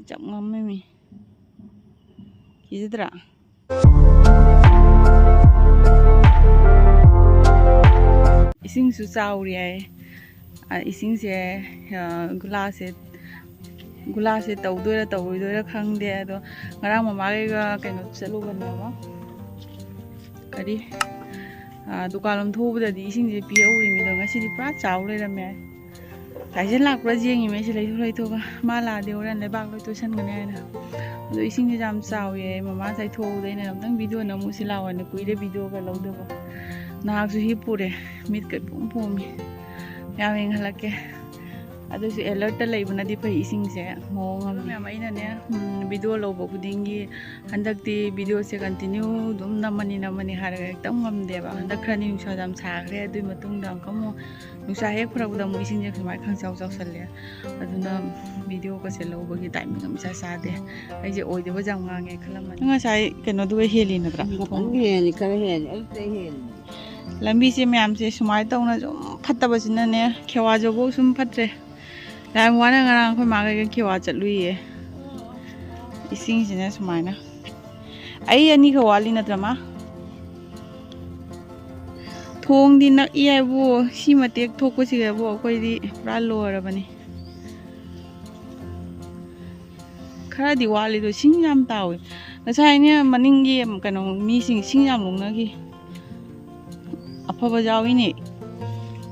chậm ngâm mấy mi gì thế ạ ising su sao ri ising se glass se tàu đôi ra khang de do ngarang mama ga kaino chalu ban ma cái đi dukan lam thu da di ising je pi au ri mi do ngasi di pra chau le me cái chân lạc ra riêng như mấy chị lấy thôi mà là điều này lấy bạc lấy tôi chân cái này nè rồi sinh ra làm sao vậy mà má thấy thô đây này làm tăng video nó muốn xin lao anh quý để video cái lâu được không nào cứ hiệp phụ đấy mít cái bụng bụng mi nhà mình là cái ada si alert lấy bữa nay đi phải sinh sẽ mong làm mẹ mấy nè video lâu bộ quyết định handak thì video sẽ continue đúng năm mani hai cái tấm ngầm đẹp handak khơi những sao làm sáng rồi đôi mà tung đằng có một nụ sa hết phật đằng mũi sinh nhật mai khang sau sân lẹ aduna video có sẽ lâu bởi tại mình làm sa đấy bây giờ ôi thì bây giờ ngang nghe khăn lắm nhưng mà sai cái nó đuôi heli nữa đó không heli cái heli ấy heli làm gì xem em sẽ smile tông nó phát tập gì nè kêu à cho bố sum phát rồi làm quá là ngang phải mặc cái kêu à chặt lui ấy sinh gì nè smile nè ấy anh đi kêu à li nữa mà thong đi nắc ia bu si mà tiếc thok có gì bu coi đi ra lùa rồi bani khá Diwali rồi sinh nhâm tàu cái sai nhá mà ninh gì cái nó mi sinh nhâm luôn nữa kì apa bajau ini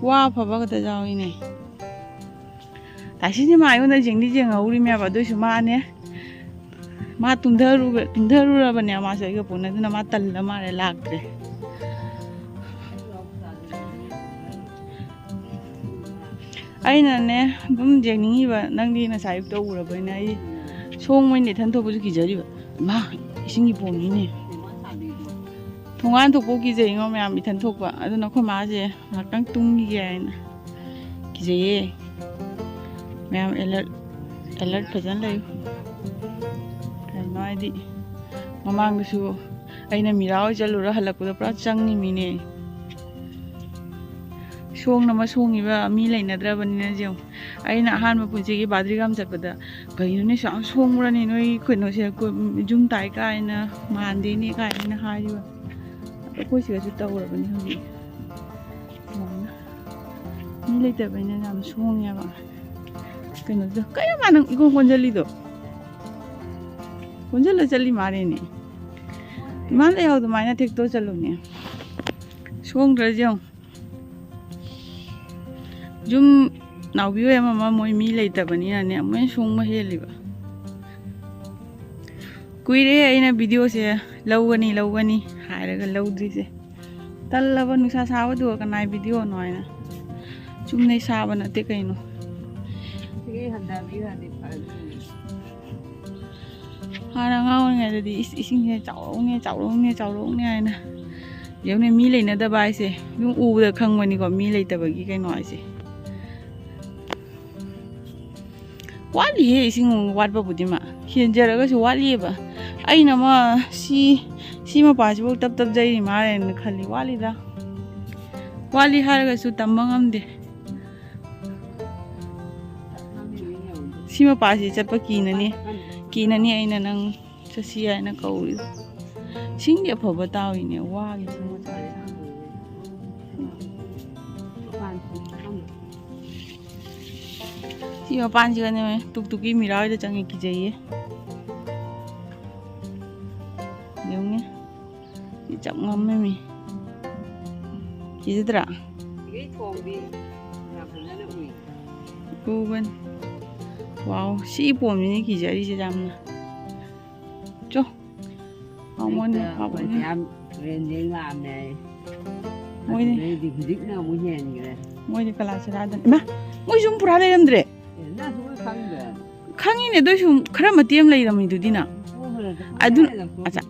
wah apa bagai bajau ini tapi sih mah itu jeng di jeng auri mah pada cuma ane mah tunggu lah bani masa itu pun itu nama tel nama relak deh ai nè đúng jeng ní vậy năng đi là sai đâu rồi bên này xong mình để thân thôi bây giờ gì vậy mà sinh ý bồn ní nè thùng ăn thuộc bộ kỳ gì ngon mẹ bị thân thuộc vậy ಅದು nó không má gì là căng tung như vậy nè kỳ gì mẹ alert phải dẫn đây cái nói đi mà mang cái số ai nè mírao cho lura halak udah pernah cang nih mine xong nama xong iba mi lain nadra bani na jeng ai na han ma punci ki badri gam chat pada kai ne sang xong mura ni noi khoi no se ko jung tai kai na man di ni kai na ha ju ko si ga tau ra bani hi mi lai ta bani na nam xong ya ba kai no ja kai ma nang ikon konjali do konjala chali mare ni man le ho do mai na thik to chalu ne xong ra jeng zum nào biết em mà mỗi mi lấy tập này nè mấy sung mà hết rồi cuối đấy ấy nè video sẽ lâu cái ní hai là cái lâu đi sẽ tất là vẫn xa xa với đùa cái này video nói nè chúng này xa vẫn là tiếc cái nó hai đang ngon ngày đi xin cháu nè nếu này mi lấy nó đỡ bài sẽ nhưng u được không mà đi có mi lấy tập cái nói sẽ wali he sing wat ba budi ma hian jara ga su wali ba ai na ma si ma pa ji tap jai ma ren khali wali da wali har ga su tam ngam de si ma pa ji chat pa ki na ni ai na nang sa si ai na kau ri sing de pha ba taw ni wa gi sing ma ta si mà pan chỉ cái này tuk cái mì rau cho chẳng cái gì nhiều nghe thì chậm ngâm mấy mì gì thế ạ cô bên wow si bồn như cái gì đi làm nè cho không muốn học lên làm này mỗi đi thì thích nào muốn hẹn vậy mỗi đi cả sẽ ra đây mà mỗi chúng pura đây làm gì khangine do shum khara matiam lai ram idu dina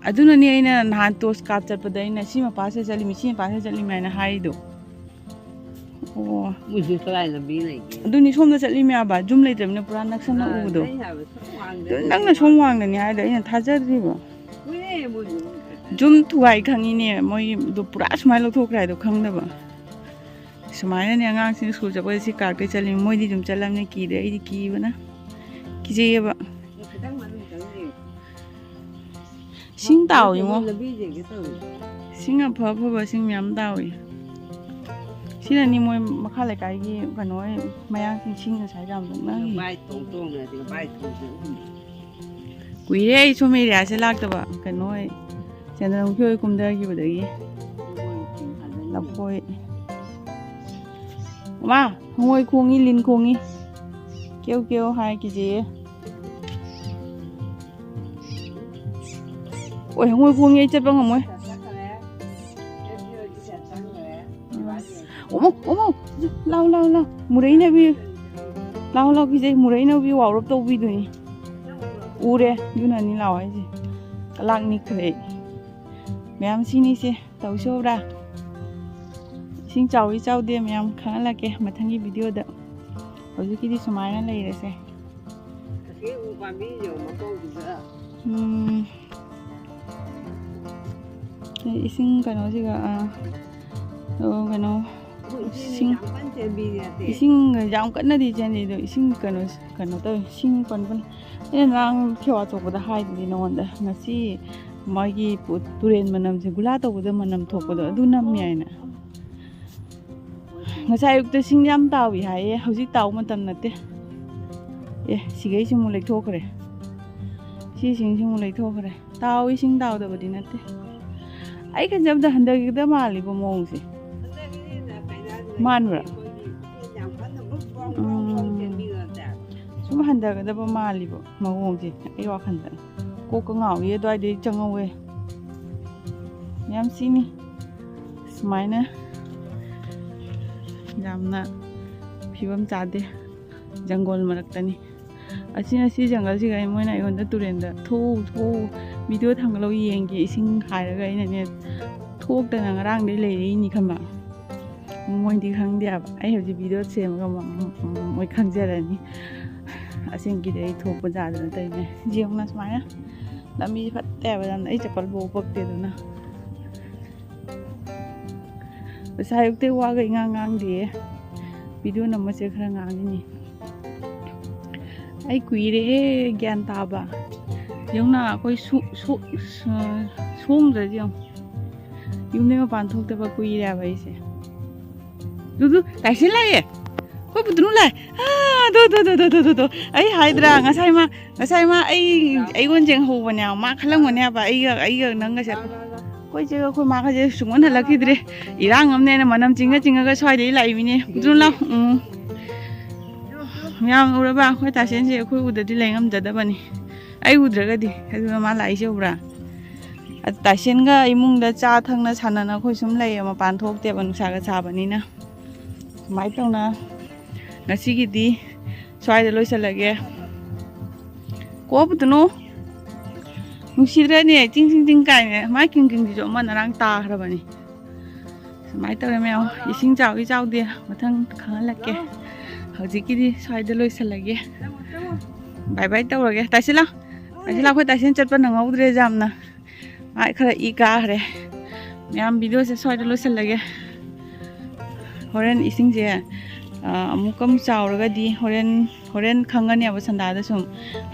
aduna ni aina nahan tos kap chat pada aina sima pase chali mi sima pase chali mai na hai do oh muji kalai la bi lai aduni som da chali mi aba jum lai tram ne pura naksan na u do nang na somwang ni hai da aina thaja ri ba jum thuai khangine moi do pura smile lo thok rai do khang da ba smile ne angang sin school ja ba si ka ke chali moi di jum chalam ne ki de ai ki ba na ki je ba ꯏꯁꯤꯡ ꯇꯥꯎꯏ ꯉꯣ ꯂꯝꯕꯤꯁꯦ ꯇꯧꯏ ꯏꯁꯤꯡ ꯑꯐ ꯑꯐꯕꯁꯤꯡ ꯃꯌꯥꯝ ꯇꯥꯎꯏ ꯁꯤꯅꯅꯤ ꯃꯣꯏ ꯃꯈꯥ ꯂꯩꯀꯥꯏꯒꯤ ꯀꯩꯅꯣ ꯃꯌꯥꯡꯁꯤꯡ ꯁꯤꯡ ꯉꯁꯥꯏ ꯌꯥꯝ ꯂꯣꯛꯅꯈꯤ ꯕꯥꯏ ꯇꯣꯡꯅꯗꯤ ꯕꯥꯏ ꯇꯣꯡꯅ ꯀꯨꯏꯔꯦ ꯑꯩ ꯁꯣꯝ ꯑꯦꯔꯤꯌꯥꯁꯦ ꯂꯥꯛꯇꯕ ꯀꯩꯅꯣ ꯆꯦꯟꯗ꯭ꯔꯃꯨꯈꯤ ꯍꯣꯏ ꯀꯨꯝꯊꯈꯤꯕꯗꯒꯤ ꯂꯐꯣꯏ ꯃꯥ ꯍꯉꯣꯏ ꯈꯣꯡꯉꯤ ꯂꯤꯟ ꯈꯣꯡꯉꯤ ꯀꯦꯎ ꯀꯦꯎ ꯍꯥꯏ ꯀꯤꯖꯩꯌꯦ ꯍꯣꯏ ꯍꯉꯣꯏ ꯈꯣꯡꯉꯤ ꯑꯩ ꯆꯠꯄ ꯉꯝꯃꯣꯏ 어머 어머 ꯂꯥꯎ ꯂꯥꯎ ꯂꯥꯎ ꯃꯨꯔꯩꯅꯕꯤ ꯂꯥꯎ ꯂꯥꯎ ꯀꯤꯖꯩ ꯃꯨꯔꯩꯅꯕꯤ ꯋꯥꯎꯔꯞ ꯇꯧꯕꯤꯗꯨꯅꯤ ꯎꯔꯦ ꯑꯗꯨꯅꯅꯤ ꯂꯥꯎ ꯍꯥꯏꯁꯦ ꯀꯂꯥꯛ ꯅꯤꯛꯈ꯭ꯔꯦ ꯃꯌꯥꯝ ꯁꯤꯅꯤꯁꯦ ꯇꯧꯁꯧꯕ꯭ꯔꯥ ꯏꯁꯤꯡ ꯆꯥꯎꯋꯤ ꯆꯥꯎꯗꯦ ꯃꯌꯥꯝ ꯈꯪꯍꯜꯂꯛꯀꯦ ꯃꯊꯪꯒꯤ ꯚꯤꯗꯤꯑꯣꯗ ꯍꯧꯖꯤꯛꯀꯤꯗꯤ ꯁꯨꯃꯥꯏꯅ ꯂꯩꯔꯁꯦ ꯏꯁꯤꯡ ꯀꯩꯅꯣꯁꯤꯒ ꯀꯩꯅꯣ ꯏꯁꯤꯡ ꯌꯥꯝ ꯀꯟꯅꯗꯤ ꯆꯦꯟꯗꯦ ꯑꯗꯣ ꯏꯁꯤꯡ ꯀꯩꯅꯣ ꯇꯧꯋꯤ ꯏꯁꯤꯡ ꯄꯟꯄꯟ ꯑꯩꯅ ꯉꯔꯥꯡ ꯈꯦꯋꯥ ꯆꯣꯛꯄꯗ ꯍꯥꯏꯗꯨꯗꯤ ꯅꯉꯣꯟꯗ ꯉꯁꯤ ꯃꯥꯒꯤ ꯇꯨꯔꯦꯟ ꯃꯅꯝꯁꯦ ꯒꯨꯂꯥ ꯇꯧꯕꯗ ꯃꯅꯝ ꯊꯣꯛꯄꯗꯣ ꯑꯗꯨ ꯅꯝꯃꯤ ꯍꯥꯏꯅ ꯉꯁꯥꯏ ꯑꯌꯨꯛꯇ ꯁꯤꯡ ꯌꯥꯝ ꯇꯥꯎꯏ ꯍꯥꯏꯌꯦ ꯍꯧꯖꯤꯛ ꯇꯥꯎ ꯃꯇꯝ ꯅꯠꯇꯦ ꯁꯤꯒꯩꯁꯤ ꯑꯃꯨꯛ ꯂꯩꯊꯣꯛꯈ꯭ꯔꯦ ꯁꯤꯁꯤꯡꯁꯤ ꯑꯃꯨꯛ ꯂꯩꯊꯣꯛꯈ꯭ꯔꯦ ꯇꯥꯎꯏ ꯏꯁꯤꯡ ꯇꯥꯎꯗꯕꯗꯤ ꯅꯠꯇꯦ ꯑꯩ ꯈꯟꯖꯕꯗ ꯍꯟꯗꯛꯀꯤꯗ ꯃꯥꯜꯂꯤꯕ ꯃꯑꯣꯡꯁꯦ ꯃꯥꯟꯕ꯭ꯔꯥ ꯁꯨꯝ ꯍꯟꯊꯒꯗꯕ ꯃꯥꯜꯂꯤꯕ ꯃꯑꯣꯡꯁꯦ ꯑꯩ ꯋꯥꯈꯜꯗ ꯀꯣꯛꯀ ꯉꯥꯎꯏ ꯑꯗꯨꯋꯥꯏꯗꯩ ꯆꯪꯍꯧꯋꯦ ꯌꯥꯝ ꯁꯤꯅꯤ ꯁꯨꯃꯥꯏꯅ ꯌꯥꯝꯅ ꯐꯤꯕꯝ ꯆꯥꯗꯦ ꯖꯪꯒꯣꯜ ꯃꯔꯛꯇꯅꯤ ꯑꯁꯤ ꯖꯪꯒꯜꯁꯤꯒ ꯃꯣꯏꯅ ꯑꯩꯉꯣꯟꯗ ꯇꯨꯔꯦꯟꯗ ꯊꯣꯛꯎ ꯚꯤꯗꯤꯑꯣ ꯊꯥꯡꯒꯠꯂꯛꯎ ꯌꯦꯡꯒꯦ ꯏꯁꯤꯡ ꯍꯥꯏꯔꯒ ꯑꯩꯅꯅꯦ ꯊꯣꯛꯇꯅ ꯉꯔꯥꯡꯗꯩ ꯂꯩꯔꯛꯏꯅꯤ ꯈꯟꯕ ꯃꯣꯏꯗꯤ ꯈꯪꯗꯦꯕ ꯑꯩ ꯍꯧꯖꯤꯛ ꯚꯤꯗꯤꯑꯣ ꯁꯦꯝꯃꯒ ꯃꯣꯏ ꯈꯪꯖꯔꯅꯤ ꯑꯁꯦꯡꯒꯤꯗꯤ ꯑꯩ ꯊꯣꯛꯄ ꯖꯥꯗꯅ ꯇꯧꯔꯤꯅꯦ ꯌꯦꯡꯉꯨꯅ ꯁꯨꯃꯥꯏꯅ ꯂꯝꯕꯤꯁꯦ ꯐꯠꯇꯦꯕ ꯌꯥꯝꯅ ꯑꯩ ꯆꯄꯜ ꯐꯥꯎ ꯄꯛꯇꯦ ꯑꯗꯨꯅ ꯉꯁꯥꯏ ꯑꯌꯨꯛꯇꯩ ꯋꯥꯒ ꯏꯉꯥꯡ ꯉꯥꯡꯗꯦ ꯚꯤꯗꯤꯑꯣ ꯅꯝꯕꯁꯦ ꯈꯔ ꯉꯥꯡꯉꯤꯅꯤ ꯑꯩ ꯀꯨꯏꯔꯦ ꯒ꯭ꯌꯥꯟ ꯇꯥꯕ ꯌꯦꯡꯉꯨꯅ ꯑꯩꯈꯣꯏ ꯁꯣꯡꯗ꯭ꯔꯗꯤ ꯌꯦꯡꯉꯨ ꯌꯨꯝꯗꯩ ꯃꯄꯥꯟ ꯊꯣꯛꯇꯕ ꯀꯨꯏꯔꯦꯕ ꯑꯩꯁꯦ ꯗꯨꯗꯨ ꯇꯥꯏꯁꯤꯟ ꯂꯥꯛꯑꯦ ꯑꯩꯈꯣꯏ ꯄꯨꯇꯨꯅꯨ ꯂꯥꯛꯑꯦ ꯗꯣ ꯑꯩ ꯍꯥꯏꯗ꯭ꯔꯥ ꯉꯁꯥꯏ ꯃꯥ ꯑꯩꯉꯣꯟ ꯌꯦꯡꯍꯧꯕꯅꯦ ꯃꯥ ꯈꯜꯂꯝꯒꯅꯦꯕ ꯑꯩꯒ ꯅꯪꯒꯁꯦ ꯑꯩꯈꯣꯏ ꯆꯦꯒ ꯑꯩꯈꯣꯏ ꯃꯥꯒꯁꯦ ꯁꯨꯡꯍꯟ ꯍꯜꯂꯛꯈꯤꯗ꯭ꯔꯦ ꯏꯔꯥꯡ ꯑꯃꯅꯦꯅ ꯃꯅꯝ ꯆꯤꯡꯉꯒ ꯁ꯭ꯋꯥꯏꯗꯩ ꯂꯥꯛꯏꯃꯤꯅꯦ ꯄꯨꯇꯨꯅꯨ ꯂꯥꯛꯑꯣ ꯃꯌꯥꯝ ꯎꯔꯕ ꯑꯩꯈꯣꯏ ꯇꯥꯁꯦꯟꯁꯦ ꯑꯩꯈꯣꯏ ꯎꯗꯗꯤ ꯂꯩ ꯉꯝꯖꯗꯕꯅꯤ ꯑꯩ ꯎꯗ꯭ꯔꯒꯗꯤ ꯑꯗꯨꯅ ꯃꯥ ꯂꯥꯛꯏꯁꯦ ꯎꯕ꯭ꯔꯥ ꯇꯥꯏꯁꯦꯟꯒ ꯏꯃꯨꯡꯗ ꯆꯥ ꯊꯛꯅ ꯁꯥꯟꯅꯅ ꯑꯩꯈꯣꯏ ꯁꯨꯝ ꯂꯩꯌꯦ ꯃꯄꯥꯟ ꯊꯣꯛꯇꯦꯕ ꯅꯨꯡꯁꯥꯒ ꯁꯥꯕꯅꯤꯅ ꯁꯨꯃꯥꯏꯅ ꯇꯧꯅ ꯉꯁꯤꯒꯤꯗꯤ ꯁ꯭ꯋꯥꯏꯗ ꯂꯣꯏꯁꯤꯜꯂꯒꯦ ꯀꯣ ꯄꯨꯇꯨꯅꯨ ꯅꯨꯡꯁꯤꯗ꯭ꯔꯅꯦ ꯆꯤꯡ ꯀꯥꯏꯅꯦ ꯃꯥꯏ ꯀꯤꯡꯁꯤꯁꯨ ꯑꯃ ꯅꯔꯥꯡ ꯇꯥꯈ꯭ꯔꯕꯅꯤ ꯁꯨꯃꯥꯏꯅ ꯇꯧꯔꯦ ꯃꯌꯥꯝ ꯏꯁꯤꯡ ꯆꯥꯎꯏ ꯆꯥꯎꯗꯦ ꯃꯊꯪ ꯈꯪꯍꯜꯂꯛꯀꯦ ꯍꯧꯖꯤꯛꯀꯤꯗꯤ ꯁ꯭ꯋꯥꯏꯗ ꯂꯣꯏꯁꯤꯜꯂꯒꯦ ꯕꯥꯏ ꯕꯥꯏ ꯇꯧꯔꯒꯦ ꯇꯥꯏꯁꯤꯜ ꯂꯥꯎ ꯑꯩꯈꯣꯏ ꯇꯥꯏꯁꯤꯟ ꯆꯠꯄ ꯅꯪꯍꯧꯗ꯭ꯔꯦ ꯌꯥꯝꯅ ꯃꯥꯏ ꯈꯔ ꯏ ꯀꯥꯈ꯭ꯔꯦ ꯃꯌꯥꯝ ꯚꯤꯗꯤꯑꯣꯁꯦ ꯁ꯭ꯋꯥꯏꯗ ꯂꯣꯏꯁꯤꯜꯂꯒꯦ ꯍꯣꯔꯦꯟ ꯏꯁꯤꯡꯁꯦ ꯑꯃꯨꯛꯀ ꯆꯥꯎꯔꯒꯗꯤ ꯍꯣꯔꯦꯟ ꯈꯪꯒꯅꯦꯕ ꯁꯟꯗꯥꯗ ꯁꯨꯝ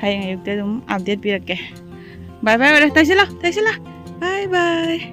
ꯍꯌꯦꯡ ꯑꯌꯨꯛꯇ ꯑꯗꯨꯝ ꯑꯞꯗꯦꯠ ꯄꯤꯔꯛꯀꯦ ꯕꯥꯏ ꯕꯥꯏ ꯑꯣꯏꯔꯦ ꯇꯥꯏꯁꯤꯜ ꯂꯥꯎ ꯕꯥꯏ ꯕꯥꯏ